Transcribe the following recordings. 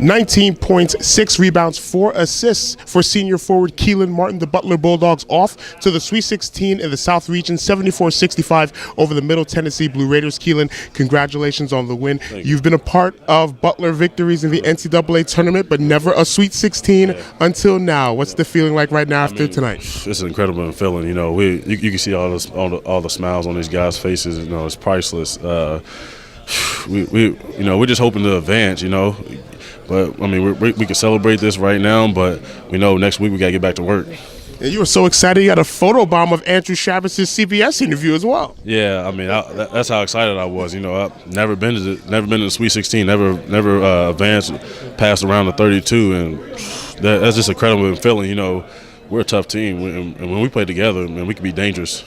19 points, 6 rebounds, 4 assists for senior forward Kelan Martin. The Butler Bulldogs off to the Sweet 16 in the South Region, 74-65 over the Middle Tennessee Blue Raiders. Kelan, congratulations on the win. You've been a part of Butler victories in the NCAA tournament, but never a Sweet 16 until now. What's the feeling like right now after tonight? It's an incredible feeling. You know, you can see all the smiles on these guys' faces. You know, it's priceless. We're just hoping to advance. You know. But, I mean, we can celebrate this right now, but we know next week we got to get back to work. And you were so excited you had a photobomb of Andrew Chavis's CBS interview as well. Yeah, I mean, that's how excited I was. You know, I've never been to the Sweet 16, never advanced past around the 32, and that's just an incredible feeling. You know, we're a tough team, and when we play together, man, we can be dangerous.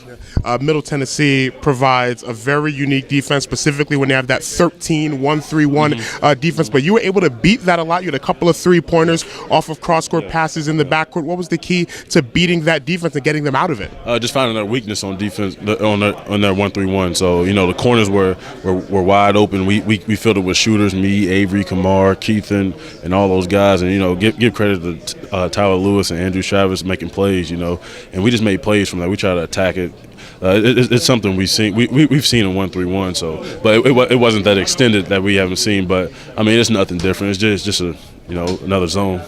Middle Tennessee provides a very unique defense, specifically when they have that 13-1-3-1 defense. But you were able to beat that a lot. You had a couple of three-pointers off of cross-court passes in the backcourt. What was the key to beating that defense and getting them out of it? Just finding their weakness on defense on their 1-3-1. So, you know, the corners were wide open. We filled it with shooters, me, Avery, Kamar, Keithan, and all those guys. And, you know, give credit to Tyler Lewis and Andrew Chavis making plays, you know. And we just made plays from that. We tried to attack it. It's something we've seen in 1-3-1. So, but it wasn't that extended that we haven't seen. But I mean, it's nothing different. It's just another zone.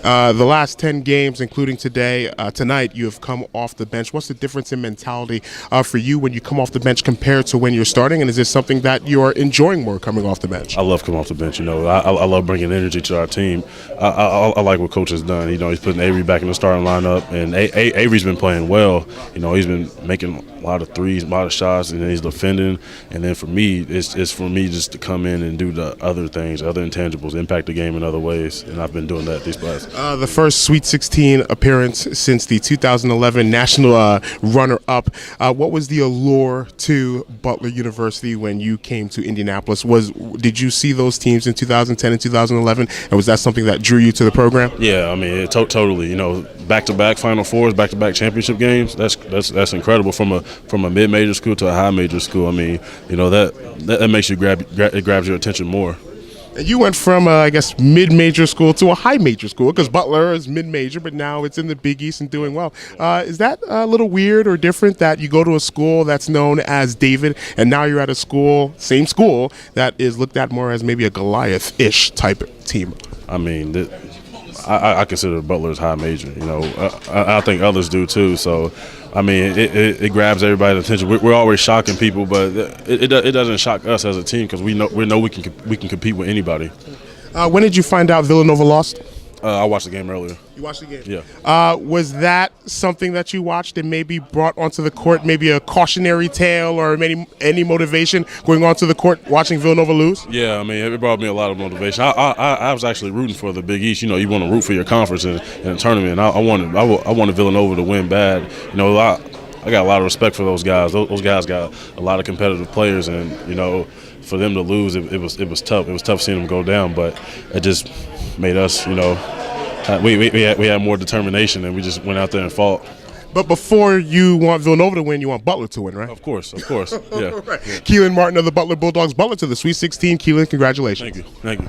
The last 10 games, including tonight, you have come off the bench. What's the difference in mentality for you when you come off the bench compared to when you're starting? And is this something that you're enjoying more coming off the bench? I love coming off the bench. You know, I love bringing energy to our team. I like what Coach has done. You know, he's putting Avery back in the starting lineup, and Avery's been playing well. You know, he's been making a lot of threes, a lot of shots, and he's defending. And then for me, it's for me just to come in and do the other things, other intangibles, impact the game in other ways. And I've been doing that these past. The first Sweet 16 appearance since the 2011 national runner-up. What was the allure to Butler University when you came to Indianapolis? Did you see those teams in 2010 and 2011, and was that something that drew you to the program? Yeah, I mean, totally. You know, back-to-back Final Fours, back-to-back championship games. That's incredible from a mid-major school to a high-major school. I mean, you know, that makes you it grabs your attention more. And you went from, I guess, mid-major school to a high-major school, because Butler is mid-major, but now it's in the Big East and doing well. Is that a little weird or different that you go to a school that's known as David, and now you're at a same school, that is looked at more as maybe a Goliath-ish type team? I mean, I consider Butler as high major. You know, I think others do too. So, I mean, it grabs everybody's attention. We're always shocking people, but it doesn't shock us as a team because we know we can compete with anybody. When did you find out Villanova lost? I watched the game earlier. You watched the game? Yeah. Was that something that you watched and maybe brought onto the court, maybe a cautionary tale or any motivation going onto the court watching Villanova lose? Yeah, I mean, it brought me a lot of motivation. I was actually rooting for the Big East. You know, you want to root for your conference in a tournament. I wanted Villanova to win bad. You know, I got a lot of respect for those guys. Those guys got a lot of competitive players, and you know, for them to lose, it was tough. It was tough seeing them go down, but it just made us, you know, we had more determination, and we just went out there and fought. But before you want Villanova to win, you want Butler to win, right? Of course. Yeah. Right. Kelan Martin of the Butler Bulldogs. Butler to the Sweet 16. Kelan, congratulations. Thank you.